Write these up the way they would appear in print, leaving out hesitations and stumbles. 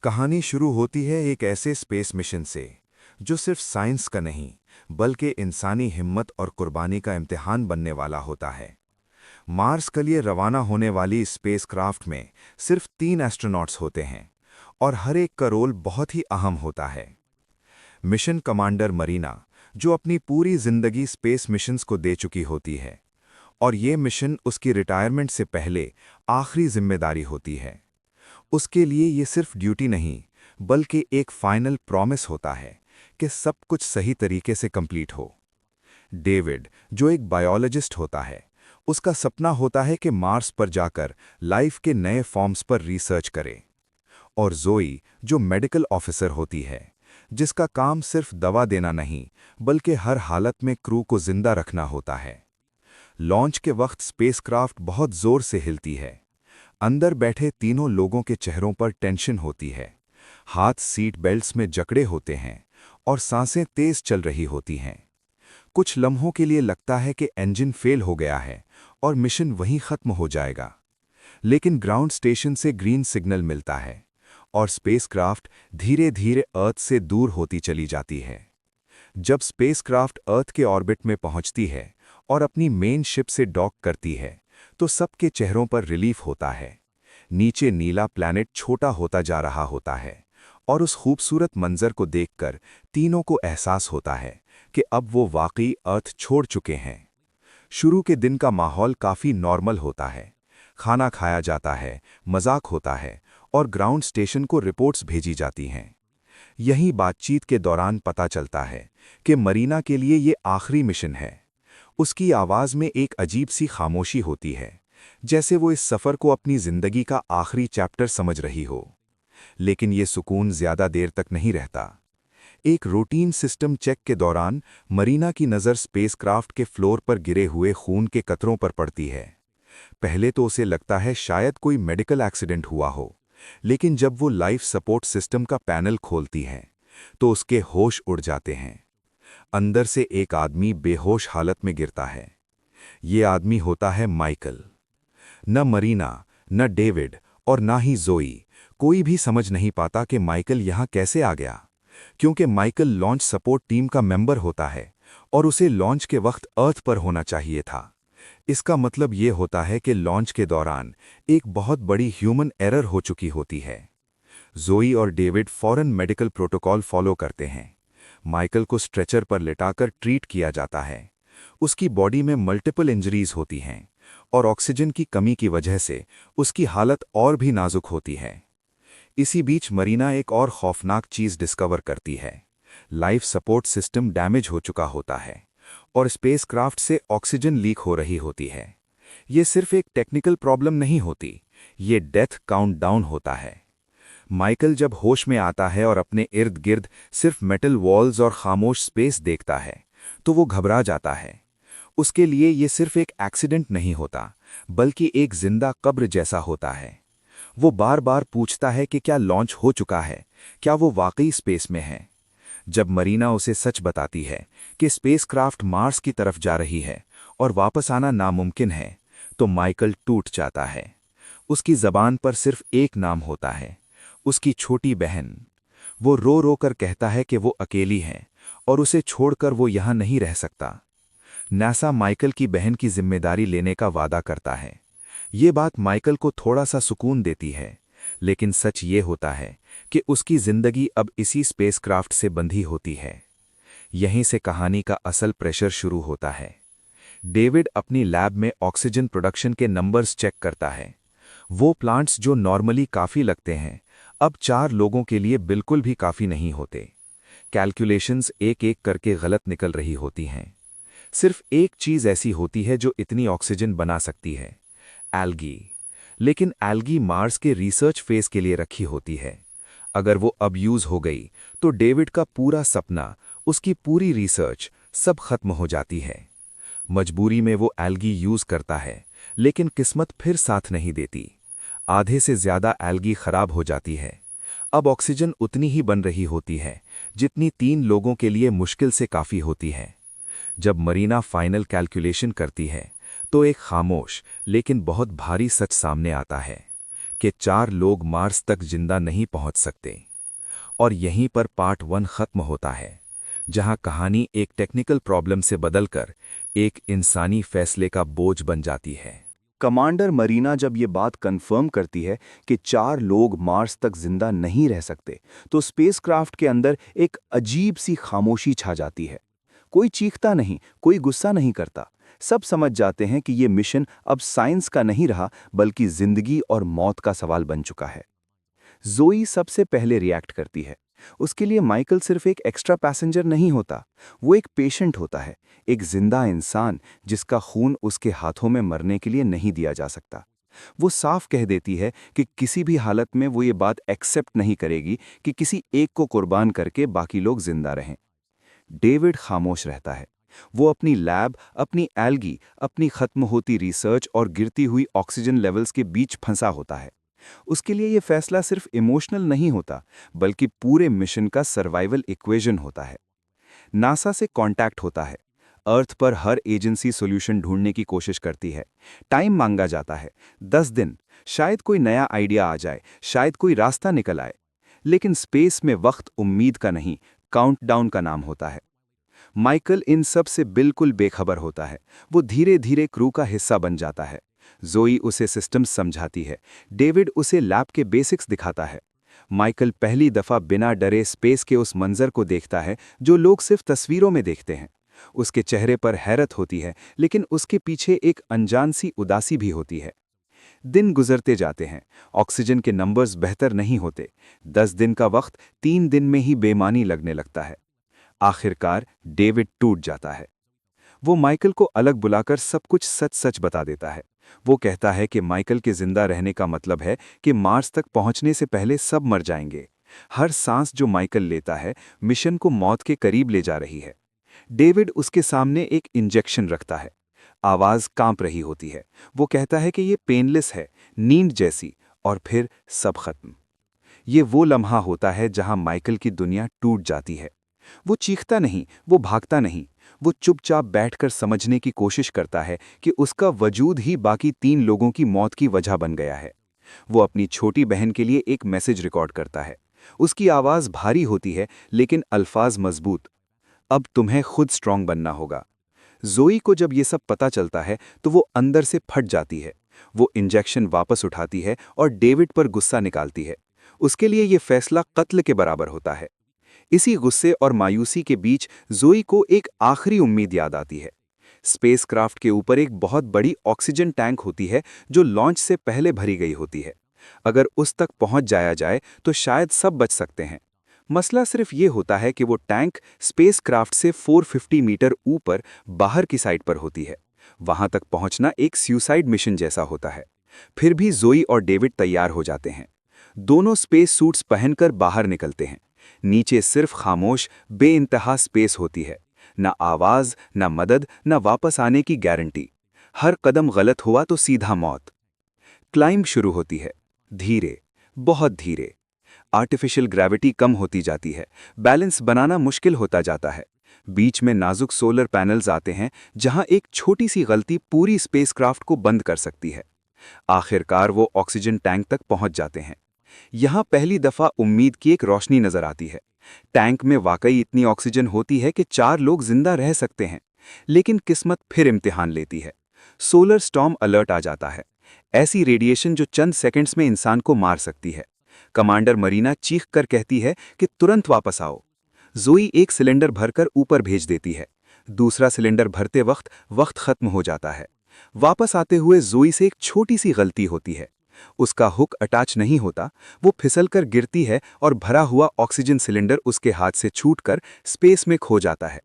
कहानी शुरू होती है एक ऐसे स्पेस मिशन से जो सिर्फ साइंस का नहीं बल्कि इंसानी हिम्मत और कुर्बानी का इम्तिहान बनने वाला होता है। मार्स के लिए रवाना होने वाली स्पेसक्राफ्ट में सिर्फ 3 एस्ट्रोनॉट्स होते हैं और हर एक का रोल बहुत ही अहम होता है। मिशन कमांडर मरीना, जो अपनी पूरी जिंदगी स्पेस मिशंस को दे चुकी होती है, और ये मिशन उसकी रिटायरमेंट से पहले आखिरी जिम्मेदारी होती है। उसके लिए ये सिर्फ ड्यूटी नहीं बल्कि एक फाइनल प्रॉमिस होता है कि सब कुछ सही तरीके से कंप्लीट हो। डेविड, जो एक बायोलॉजिस्ट होता है, उसका सपना होता है कि मार्स पर जाकर लाइफ के नए फॉर्म्स पर रिसर्च करे। और जोई, जो मेडिकल ऑफिसर होती है, जिसका काम सिर्फ दवा देना नहीं बल्कि हर हालत में क्रू को जिंदा रखना होता है। लॉन्च के वक्त स्पेसक्राफ्ट बहुत जोर से हिलती है। अंदर बैठे तीनों लोगों के चेहरों पर टेंशन होती है, हाथ सीट बेल्ट्स में जकड़े होते हैं और सांसें तेज चल रही होती हैं। कुछ लम्हों के लिए लगता है कि इंजन फेल हो गया है और मिशन वहीं खत्म हो जाएगा। लेकिन ग्राउंड स्टेशन से ग्रीन सिग्नल मिलता है और स्पेसक्राफ्ट धीरे धीरे अर्थ से दूर होती चली जाती है। जब स्पेसक्राफ्ट अर्थ के ऑर्बिट में पहुंचती है और अपनी मेन शिप से डॉक करती है तो सबके चेहरों पर रिलीफ होता है। नीचे नीला प्लैनेट छोटा होता जा रहा होता है और उस खूबसूरत मंजर को देखकर तीनों को एहसास होता है कि अब वो वाकई अर्थ छोड़ चुके हैं। शुरू के दिन का माहौल काफ़ी नॉर्मल होता है। खाना खाया जाता है, मजाक होता है और ग्राउंड स्टेशन को रिपोर्ट्स भेजी जाती हैं। यहीं बातचीत के दौरान पता चलता है कि मरीना के लिए ये आखिरी मिशन है। उसकी आवाज़ में एक अजीब सी खामोशी होती है, जैसे वो इस सफ़र को अपनी ज़िंदगी का आखिरी चैप्टर समझ रही हो। लेकिन ये सुकून ज़्यादा देर तक नहीं रहता। एक रूटीन सिस्टम चेक के दौरान मरीना की नज़र स्पेसक्राफ्ट के फ्लोर पर गिरे हुए खून के कतरों पर पड़ती है। पहले तो उसे लगता है शायद कोई मेडिकल एक्सीडेंट हुआ हो, लेकिन जब वो लाइफ सपोर्ट सिस्टम का पैनल खोलती है तो उसके होश उड़ जाते हैं। अंदर से एक आदमी बेहोश हालत में गिरता है। ये आदमी होता है माइकल। न मरीना, न डेविड और ना ही जोई कोई भी समझ नहीं पाता कि माइकल यहाँ कैसे आ गया, क्योंकि माइकल लॉन्च सपोर्ट टीम का मेंबर होता है और उसे लॉन्च के वक्त अर्थ पर होना चाहिए था। इसका मतलब ये होता है कि लॉन्च के दौरान एक बहुत बड़ी ह्यूमन एरर हो चुकी होती है। जोई और डेविड फौरन मेडिकल प्रोटोकॉल फॉलो करते हैं। माइकल को स्ट्रेचर पर लिटाकर ट्रीट किया जाता है। उसकी बॉडी में मल्टीपल इंजरीज होती हैं और ऑक्सीजन की कमी की वजह से उसकी हालत और भी नाजुक होती है। इसी बीच मरीना एक और खौफनाक चीज़ डिस्कवर करती है। लाइफ सपोर्ट सिस्टम डैमेज हो चुका होता है और स्पेसक्राफ्ट से ऑक्सीजन लीक हो रही होती है। ये सिर्फ एक टेक्निकल प्रॉब्लम नहीं होती, ये डेथ काउंटडाउन होता है। माइकल जब होश में आता है और अपने इर्द गिर्द सिर्फ मेटल वॉल्स और खामोश स्पेस देखता है तो वो घबरा जाता है। उसके लिए ये सिर्फ एक एक्सीडेंट नहीं होता बल्कि एक जिंदा कब्र जैसा होता है। वो बार बार पूछता है कि क्या लॉन्च हो चुका है, क्या वो वाकई स्पेस में है। जब मरीना उसे सच बताती है कि स्पेसक्राफ्ट मार्स की तरफ जा रही है और वापस आना नामुमकिन है तो माइकल टूट जाता है। उसकी जबान पर सिर्फ एक नाम होता है, उसकी छोटी बहन। वो रो रो कर कहता है कि वो अकेली है और उसे छोड़कर वो यहाँ नहीं रह सकता। नासा माइकल की बहन की जिम्मेदारी लेने का वादा करता है। ये बात माइकल को थोड़ा सा सुकून देती है, लेकिन सच ये होता है कि उसकी जिंदगी अब इसी स्पेसक्राफ्ट से बंधी होती है। यहीं से कहानी का असल प्रेशर शुरू होता है। डेविड अपनी लैब में ऑक्सीजन प्रोडक्शन के नंबर्स चेक करता है। वो प्लांट्स जो नॉर्मली काफ़ी लगते हैं अब 4 लोगों के लिए बिल्कुल भी काफ़ी नहीं होते। कैलकुलेशंस एक एक करके गलत निकल रही होती हैं। सिर्फ एक चीज़ ऐसी होती है जो इतनी ऑक्सीजन बना सकती है, एल्गी। लेकिन एल्गी मार्स के रिसर्च फेज के लिए रखी होती है। अगर वो अब यूज़ हो गई तो डेविड का पूरा सपना, उसकी पूरी रिसर्च सब खत्म हो जाती है। मजबूरी में वो एल्गी यूज़ करता है, लेकिन किस्मत फिर साथ नहीं देती। आधे से ज़्यादा एल्गी खराब हो जाती है। अब ऑक्सीजन उतनी ही बन रही होती है जितनी 3 लोगों के लिए मुश्किल से काफ़ी होती है। जब मरीना फाइनल कैलकुलेशन करती है तो एक खामोश लेकिन बहुत भारी सच सामने आता है। कि 4 लोग मार्स तक जिंदा नहीं पहुंच सकते। और यहीं पर पार्ट 1 खत्म होता है, जहां कहानी एक टेक्निकल प्रॉब्लम से बदलकर एक इंसानी फैसले का बोझ बन जाती है। कमांडर मरीना जब ये बात कंफर्म करती है कि 4 लोग मार्स तक जिंदा नहीं रह सकते, तो स्पेसक्राफ्ट के अंदर एक अजीब सी खामोशी छा जाती है। कोई चीखता नहीं, कोई गुस्सा नहीं करता। सब समझ जाते हैं कि ये मिशन अब साइंस का नहीं रहा, बल्कि जिंदगी और मौत का सवाल बन चुका है। ज़ोई सबसे पहले रिएक्ट करती है। उसके लिए माइकल सिर्फ एक एक्स्ट्रा पैसेंजर नहीं होता, वो एक पेशेंट होता है, एक जिंदा इंसान जिसका खून उसके हाथों में मरने के लिए नहीं दिया जा सकता। वो साफ कह देती है कि किसी भी हालत में वो ये बात एक्सेप्ट नहीं करेगी कि किसी एक को कुर्बान करके बाकी लोग जिंदा रहें। डेविड खामोश रहता है। वो अपनी लैब, अपनी एल्गी, अपनी खत्म होती रिसर्च और गिरती हुई ऑक्सीजन लेवल्स के बीच फंसा होता है। उसके लिए ये फैसला सिर्फ इमोशनल नहीं होता, बल्कि पूरे मिशन का सर्वाइवल इक्वेशन होता है। नासा से कांटेक्ट होता है। अर्थ पर हर एजेंसी सॉल्यूशन ढूंढने की कोशिश करती है। टाइम मांगा जाता है, 10 दिन। शायद कोई नया आइडिया आ जाए, शायद कोई रास्ता निकल आए। लेकिन स्पेस में वक्त उम्मीद का नहीं, काउंटडाउन का नाम होता है। माइकल इन सब से बिल्कुल बेखबर होता है। वो धीरे धीरे क्रू का हिस्सा बन जाता है। ज़ोई उसे सिस्टम्स समझाती है। डेविड उसे लैब के बेसिक्स दिखाता है। माइकल पहली दफा बिना डरे स्पेस के उस मंजर को देखता है जो लोग सिर्फ तस्वीरों में देखते हैं। उसके चेहरे पर हैरत होती है, लेकिन उसके पीछे एक अनजान सी उदासी भी होती है। दिन गुजरते जाते हैं। ऑक्सीजन के नंबर्स बेहतर नहीं होते। 10 दिन का वक्त 3 दिन में ही बेमानी लगने लगता है। आखिरकार डेविड टूट जाता है। वो माइकल को अलग बुलाकर सब कुछ सच सच बता देता है। वो कहता है कि माइकल के जिंदा रहने का मतलब है कि मार्स तक पहुंचने से पहले सब मर जाएंगे। हर सांस जो माइकल लेता है, मिशन को मौत के करीब ले जा रही है। डेविड उसके सामने एक इंजेक्शन रखता है। आवाज कांप रही होती है। वो कहता है कि ये पेनलेस है, नींद जैसी, और फिर सब खत्म। ये वो लम्हा होता है जहां माइकल की दुनिया टूट जाती है। वो चीखता नहीं, वो भागता नहीं। वो चुपचाप बैठकर समझने की कोशिश करता है कि उसका वजूद ही बाकी 3 लोगों की मौत की वजह बन गया है। वो अपनी छोटी बहन के लिए एक मैसेज रिकॉर्ड करता है। उसकी आवाज़ भारी होती है, लेकिन अल्फाज मजबूत। अब तुम्हें खुद स्ट्रांग बनना होगा। ज़ोई को जब ये सब पता चलता है तो वो अंदर से फट जाती है। वो इंजेक्शन वापस उठाती है और डेविड पर गुस्सा निकालती है। उसके लिए ये फैसला कत्ल के बराबर होता है। इसी गुस्से और मायूसी के बीच ज़ोई को एक आखिरी उम्मीद याद आती है। स्पेसक्राफ्ट के ऊपर एक बहुत बड़ी ऑक्सीजन टैंक होती है जो लॉन्च से पहले भरी गई होती है। अगर उस तक पहुंच जाया जाए तो शायद सब बच सकते हैं। मसला सिर्फ ये होता है कि वो टैंक स्पेसक्राफ्ट से 450 मीटर ऊपर बाहर की साइड पर होती है। वहां तक पहुंचना एक सुसाइड मिशन जैसा होता है। फिर भी ज़ोई और डेविड तैयार हो जाते हैं। दोनों स्पेस सूट्स पहनकर बाहर निकलते हैं। नीचे सिर्फ खामोश बेइंतहा स्पेस होती है। ना आवाज, ना मदद, ना वापस आने की गारंटी। हर कदम गलत हुआ तो सीधा मौत। क्लाइंब शुरू होती है। धीरे, बहुत धीरे। आर्टिफिशियल ग्रेविटी कम होती जाती है। बैलेंस बनाना मुश्किल होता जाता है। बीच में नाजुक सोलर पैनल्स आते हैं, जहां एक छोटी सी गलती पूरी स्पेसक्राफ्ट को बंद कर सकती है। आखिरकार वो ऑक्सीजन टैंक तक पहुंच जाते हैं। यहां पहली दफा उम्मीद की एक रोशनी नजर आती है। टैंक में वाकई इतनी ऑक्सीजन होती है कि 4 लोग जिंदा रह सकते हैं। लेकिन किस्मत फिर इम्तिहान लेती है। सोलर स्टॉर्म अलर्ट आ जाता है। ऐसी रेडिएशन जो चंद सेकंड्स में इंसान को मार सकती है। कमांडर मरीना चीख कर कहती है कि तुरंत वापस आओ। ज़ोई एक सिलेंडर भरकर ऊपर भेज देती है। दूसरा सिलेंडर भरते वक्त खत्म हो जाता है। वापस आते हुए ज़ोई से एक छोटी सी गलती होती है। उसका हुक अटैच नहीं होता। वो फिसलकर गिरती है और भरा हुआ ऑक्सीजन सिलेंडर उसके हाथ से छूटकर स्पेस में खो जाता है।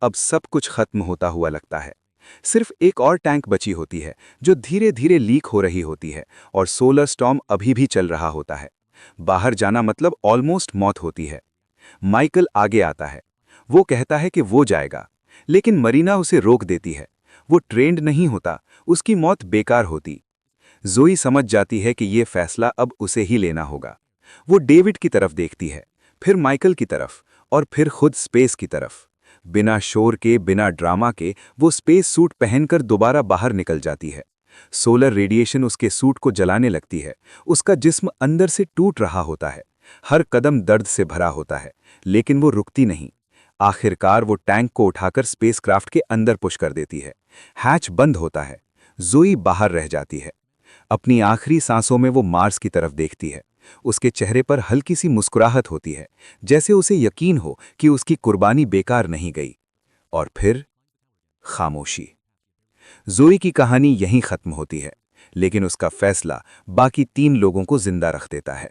अब सब कुछ खत्म होता हुआ लगता है। सिर्फ एक और टैंक बची होती है जो धीरे धीरे लीक हो रही होती है, और सोलर स्टॉर्म अभी भी चल रहा होता है। बाहर जाना मतलब ऑलमोस्ट मौत होती है। माइकल आगे आता है। वो कहता है कि वो जाएगा, लेकिन मरीना उसे रोक देती है। वो ट्रेंड नहीं होता, उसकी मौत बेकार होती। ज़ोई समझ जाती है कि ये फैसला अब उसे ही लेना होगा। वो डेविड की तरफ देखती है, फिर माइकल की तरफ, और फिर खुद स्पेस की तरफ। बिना शोर के, बिना ड्रामा के वो स्पेस सूट पहनकर दोबारा बाहर निकल जाती है। सोलर रेडिएशन उसके सूट को जलाने लगती है। उसका जिस्म अंदर से टूट रहा होता है। हर कदम दर्द से भरा होता है, लेकिन वो रुकती नहीं। आखिरकार वो टैंक को उठाकर स्पेसक्राफ्ट के अंदर पुश कर देती है। हैच बंद होता है। ज़ोई बाहर रह जाती है। अपनी आखिरी सांसों में वो मार्स की तरफ देखती है। उसके चेहरे पर हल्की सी मुस्कुराहट होती है, जैसे उसे यकीन हो कि उसकी कुर्बानी बेकार नहीं गई। और फिर खामोशी। ज़ोई की कहानी यहीं खत्म होती है, लेकिन उसका फैसला बाकी 3 लोगों को जिंदा रख देता है।